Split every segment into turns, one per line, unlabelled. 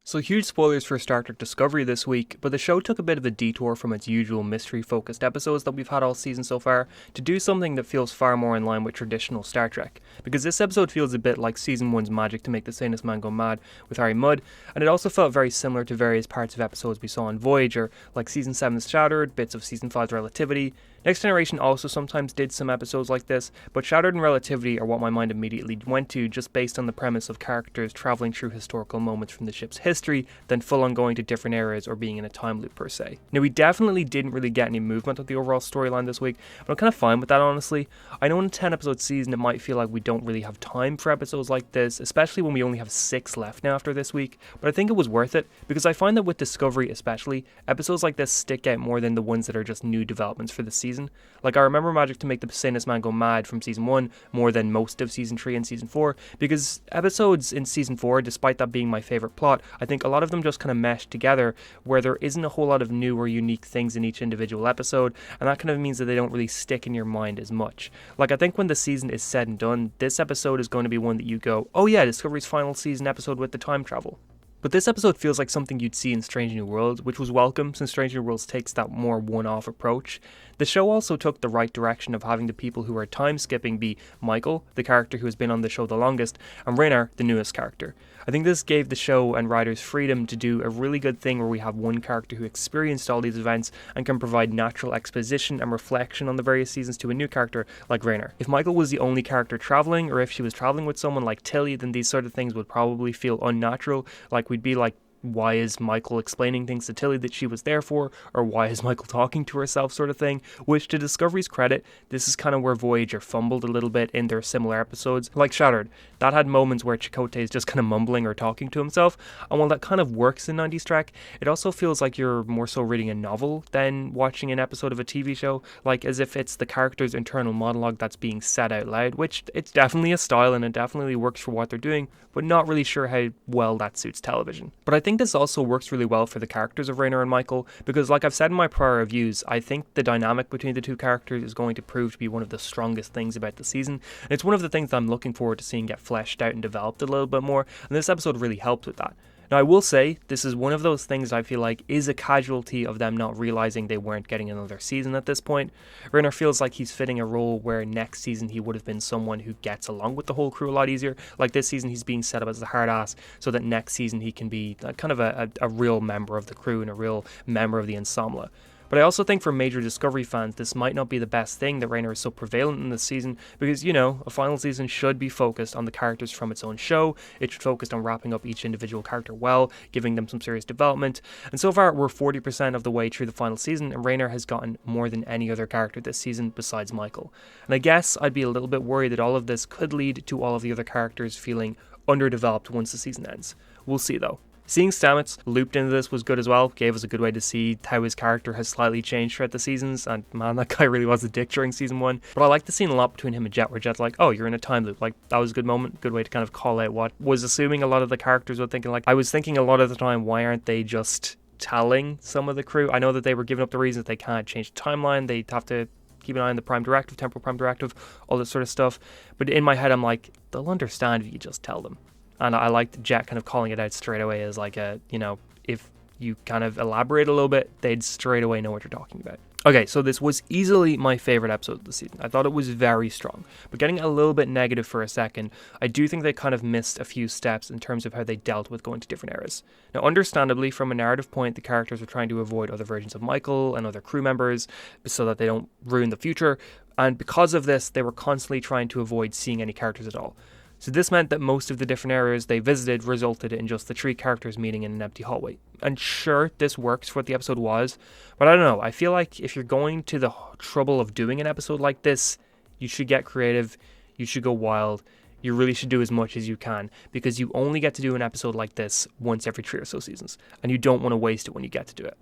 So huge spoilers for Star Trek Discovery this week, but the show took a bit of a detour from its usual mystery-focused episodes that we've had all season so far to do something that feels far more in line with traditional Star Trek. Because this episode feels a bit like Season 1's Magic to Make the Sanest Man Go Mad with Harry Mudd, and it also felt very similar to various parts of episodes we saw on Voyager, like Season 7's Shattered, bits of Season 5's Relativity. Next Generation also sometimes did some episodes like this, but Shattered and Relativity are what my mind immediately went to just based on the premise of characters travelling through historical moments from the ship's history, then full on going to different eras or being in a time loop per se. Now we definitely didn't really get any movement of the overall storyline this week, but I'm kind of fine with that honestly. I know in a 10 episode season it might feel like we don't really have time for episodes like this, especially when we only have 6 left now after this week, but I think it was worth it, because I find that with Discovery especially, episodes like this stick out more than the ones that are just new developments for the season. Like I remember Magic to Make the Sanest Man Go Mad from Season 1 more than most of Season 3 and Season 4, because episodes in Season 4, despite that being my favourite plot, I think a lot of them just kind of mesh together where there isn't a whole lot of new or unique things in each individual episode, and that kind of means that they don't really stick in your mind as much. Like I think when the season is said and done, this episode is going to be one that you go, oh yeah, Discovery's final season episode with the time travel. But this episode feels like something you'd see in Strange New Worlds, which was welcome since Strange New Worlds takes that more one-off approach. The show also took the right direction of having the people who are time-skipping be Michael, the character who has been on the show the longest, and Rayner, the newest character. I think this gave the show and writers freedom to do a really good thing where we have one character who experienced all these events and can provide natural exposition and reflection on the various seasons to a new character like Rayner. If Michael was the only character traveling, or if she was traveling with someone like Tilly, then these sort of things would probably feel unnatural. Like we'd be like, why is Michael explaining things to Tilly that she was there for, or why is Michael talking to herself sort of thing, which to Discovery's credit, this is kind of where Voyager fumbled a little bit in their similar episodes, like Shattered. That had moments where Chakotay is just kind of mumbling or talking to himself, and while that kind of works in 90s Trek, it also feels like you're more so reading a novel than watching an episode of a TV show, like as if it's the character's internal monologue that's being said out loud, which it's definitely a style and it definitely works for what they're doing, but not really sure how well that suits television. But I think this also works really well for the characters of Rayner and Michael, because like I've said in my prior reviews, I think the dynamic between the two characters is going to prove to be one of the strongest things about the season, and it's one of the things that I'm looking forward to seeing get fleshed out and developed a little bit more, and this episode really helped with that. Now I will say, this is one of those things I feel like is a casualty of them not realising they weren't getting another season at this point. Rayner feels like he's fitting a role where next season he would have been someone who gets along with the whole crew a lot easier. Like this season he's being set up as a hard ass, so that next season he can be kind of a real member of the crew and a real member of the ensemble. But I also think for major Discovery fans, this might not be the best thing that Rayner is so prevalent in this season, because, you know, a final season should be focused on the characters from its own show. It should focus on wrapping up each individual character well, giving them some serious development. And so far, we're 40% of the way through the final season, and Rayner has gotten more than any other character this season besides Michael. And I guess I'd be a little bit worried that all of this could lead to all of the other characters feeling underdeveloped once the season ends. We'll see though. Seeing Stamets looped into this was good as well, gave us a good way to see how his character has slightly changed throughout the seasons, and man, that guy really was a dick during season 1. But I like the scene a lot between him and Jet, where Jet's like, oh, you're in a time loop. Like, that was a good moment, good way to kind of call out what was assuming a lot of the characters were thinking. Like, I was thinking a lot of the time, why aren't they just telling some of the crew? I know that they were giving up the reasons they can't change the timeline, they have to keep an eye on the Prime Directive, Temporal Prime Directive, all this sort of stuff. But in my head, I'm like, they'll understand if you just tell them. And I liked Jet kind of calling it out straight away as like a, you know, if you kind of elaborate a little bit, they'd straight away know what you're talking about. Okay, so this was easily my favorite episode of the season. I thought it was very strong. But getting a little bit negative for a second, I do think they kind of missed a few steps in terms of how they dealt with going to different eras. Now, understandably, from a narrative point, the characters were trying to avoid other versions of Michael and other crew members so that they don't ruin the future. And because of this, they were constantly trying to avoid seeing any characters at all. So this meant that most of the different areas they visited resulted in just the 3 characters meeting in an empty hallway. And sure, this works for what the episode was, but I don't know, I feel like if you're going to the trouble of doing an episode like this, you should get creative, you should go wild, you really should do as much as you can, because you only get to do an episode like this once every 3 or so seasons, and you don't want to waste it when you get to do it.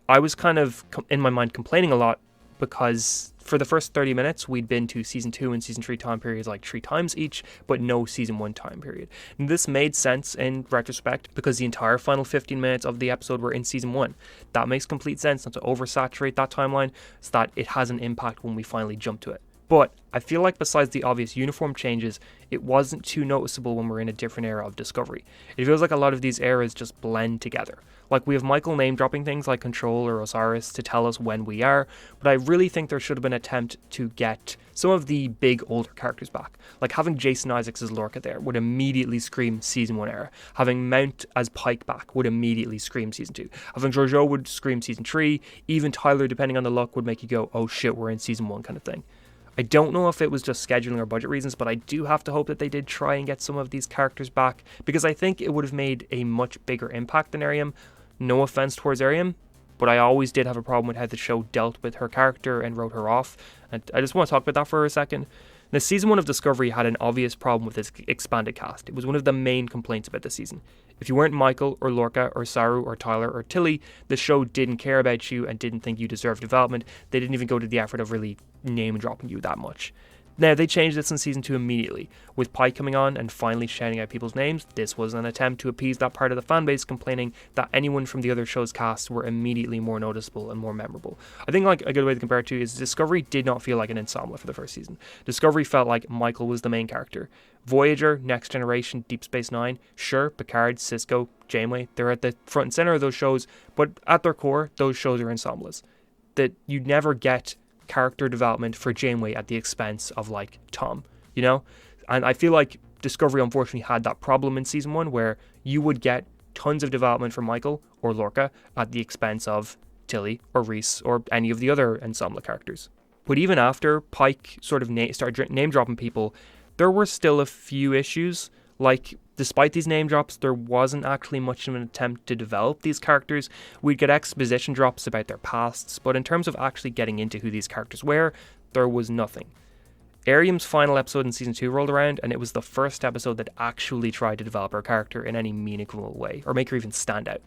I was kind of, in my mind, complaining a lot because for the first 30 minutes, we'd been to Season 2 and Season 3 time periods like 3 times each, but no Season 1 time period. And this made sense in retrospect because the entire final 15 minutes of the episode were in Season 1. That makes complete sense not to oversaturate that timeline so that it has an impact when we finally jump to it. But I feel like besides the obvious uniform changes, it wasn't too noticeable when we're in a different era of Discovery. It feels like a lot of these eras just blend together. Like we have Michael name dropping things like Control or Osiris to tell us when we are, but I really think there should have been an attempt to get some of the big older characters back. Like having Jason Isaacs as Lorca there would immediately scream Season 1 era. Having Mount as Pike back would immediately scream Season 2. Having Georgiou would scream Season 3. Even Tyler, depending on the luck, would make you go, oh shit, we're in Season 1 kind of thing. I don't know if it was just scheduling or budget reasons, but I do have to hope that they did try and get some of these characters back, because I think it would have made a much bigger impact than Ariam. No offense towards Ariam, but I always did have a problem with how the show dealt with her character and wrote her off, and I just want to talk about that for a second. Now, Season 1 of Discovery had an obvious problem with its expanded cast. It was one of the main complaints about the season. If you weren't Michael or Lorca or Saru or Tyler or Tilly, the show didn't care about you and didn't think you deserved development. They didn't even go to the effort of really name dropping you that much. Now, they changed this in Season 2 immediately. With Pike coming on and finally shouting out people's names, this was an attempt to appease that part of the fanbase complaining that anyone from the other show's cast were immediately more noticeable and more memorable. I think like a good way to compare it to is Discovery did not feel like an ensemble for the first season. Discovery felt like Michael was the main character. Voyager, Next Generation, Deep Space Nine, sure, Picard, Cisco, Janeway, they're at the front and center of those shows, but at their core, those shows are ensembles. That you never get character development for Janeway at the expense of like Tom, you know? And I feel like Discovery unfortunately had that problem in Season 1 where you would get tons of development for Michael or Lorca at the expense of Tilly or Reese or any of the other ensemble characters. But even after Pike sort of started name dropping people, there were still a few issues. Like, despite these name drops, there wasn't actually much of an attempt to develop these characters. We'd get exposition drops about their pasts, but in terms of actually getting into who these characters were, there was nothing. Ariam's final episode in Season 2 rolled around, and it was the first episode that actually tried to develop her character in any meaningful way, or make her even stand out.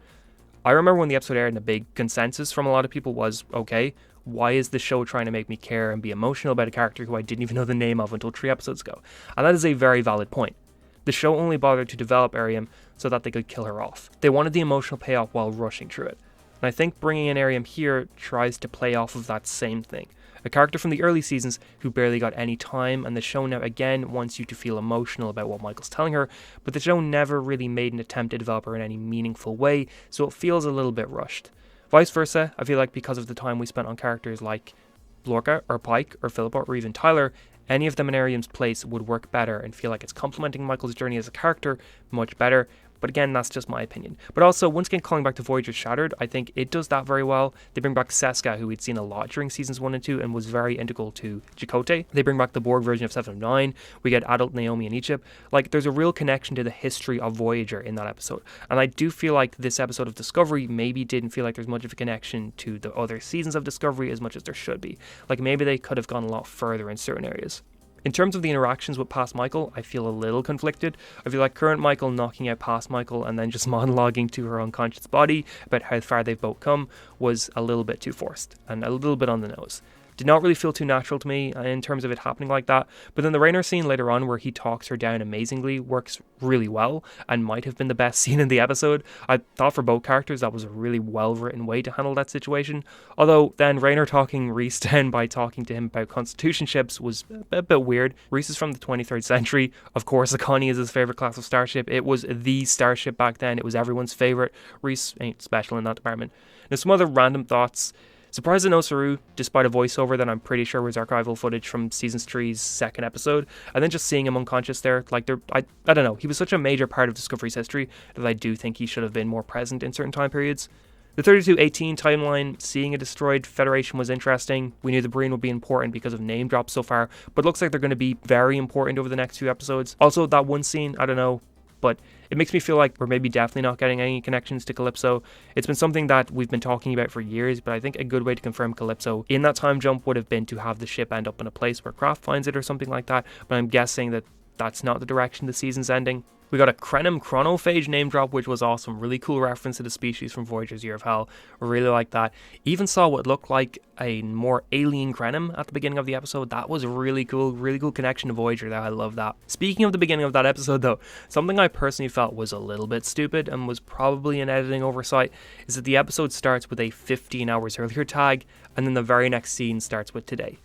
I remember when the episode aired and the big consensus from a lot of people was, okay, why is the show trying to make me care and be emotional about a character who I didn't even know the name of until 3 episodes ago? And that is a very valid point. The show only bothered to develop Ariam so that they could kill her off. They wanted the emotional payoff while rushing through it. And I think bringing in Ariam here tries to play off of that same thing. A character from the early seasons who barely got any time, and the show now again wants you to feel emotional about what Michael's telling her, but the show never really made an attempt to develop her in any meaningful way, so it feels a little bit rushed. Vice versa, I feel like because of the time we spent on characters like Lorca or Pike or Philippa or even Tyler, any of them in Ariam's place would work better and feel like it's complementing Michael's journey as a character much better. But again, that's just my opinion. But also, once again, calling back to Voyager Shattered, I think it does that very well. They bring back Seska, who we'd seen a lot during Seasons 1 and 2 and was very integral to Chakotay. They bring back the Borg version of 7 of 9. We get adult Naomi and Egypt. Like, there's a real connection to the history of Voyager in that episode. And I do feel like this episode of Discovery maybe didn't feel like there's much of a connection to the other seasons of Discovery as much as there should be. Like, maybe they could have gone a lot further in certain areas. In terms of the interactions with past Michael, I feel a little conflicted. I feel like current Michael knocking out past Michael and then just monologuing to her unconscious body about how far they've both come was a little bit too forced and a little bit on the nose. Did not really feel too natural to me in terms of it happening like that. But then the Rayner scene later on where he talks her down amazingly works really well and might have been the best scene in the episode. I thought for both characters that was a really well written way to handle that situation. Although then Rayner talking Reese down by talking to him about constitution ships was a bit weird. Reese is from the 23rd century. Of course, Iconians is his favourite class of starship. It was the starship back then. It was everyone's favourite. Reese ain't special in that department. Now some other random thoughts. Surprised to know Saru, despite a voiceover that I'm pretty sure was archival footage from Season 3's second episode, and then just seeing him unconscious there, like I don't know, he was such a major part of Discovery's history that I do think he should have been more present in certain time periods. The 3218 timeline, seeing a destroyed Federation was interesting. We knew the Breen would be important because of name drops so far, but looks like they're going to be very important over the next few episodes. Also, that one scene, I don't know, but it makes me feel like we're maybe definitely not getting any connections to Calypso. It's been something that we've been talking about for years, but I think a good way to confirm Calypso in that time jump would have been to have the ship end up in a place where Kraft finds it or something like that, but I'm guessing that that's not the direction the season's ending. We got a Krenim chronophage name drop, which was awesome. Really cool reference to the species from Voyager's Year of Hell. Really like that. Even saw what looked like a more alien Krenim at the beginning of the episode. That was really cool connection to Voyager there. I love that. Speaking of the beginning of that episode though, something I personally felt was a little bit stupid and was probably an editing oversight is that the episode starts with a 15 hours earlier tag and then the very next scene starts with today.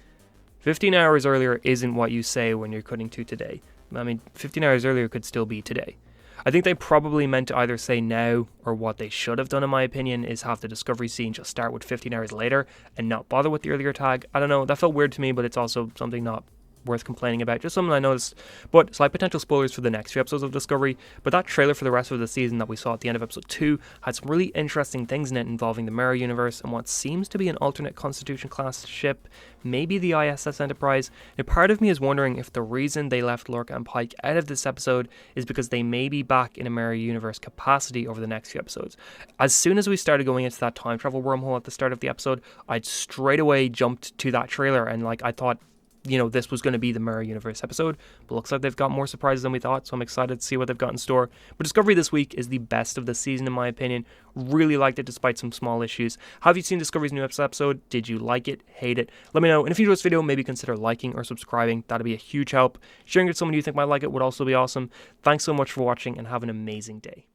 15 hours earlier isn't what you say when you're cutting to today. I mean, 15 hours earlier could still be today. I think they probably meant to either say now, or what they should have done in my opinion is have the discovery scene just start with 15 hours later and not bother with the earlier tag. I don't know, that felt weird to me, but it's also something not worth complaining about, just something I noticed. But slight potential spoilers for the next few episodes of Discovery, but that trailer for the rest of the season that we saw at the end of episode 2 had some really interesting things in it involving the Mirror Universe and what seems to be an alternate Constitution class ship, maybe the ISS Enterprise. Now part of me is wondering if the reason they left Lorca and Pike out of this episode is because they may be back in a Mirror Universe capacity over the next few episodes. As soon as we started going into that time travel wormhole at the start of the episode, I'd straight away jumped to that trailer and I thought, this was going to be the Mirror Universe episode, but looks like they've got more surprises than we thought, so I'm excited to see what they've got in store. But Discovery this week is the best of the season in my opinion. Really liked it despite some small issues. Have you seen Discovery's new episode? Did you like it? Hate it? Let me know, and if you enjoyed this video, maybe consider liking or subscribing. That'd be a huge help. Sharing it with someone you think might like it would also be awesome. Thanks so much for watching and have an amazing day.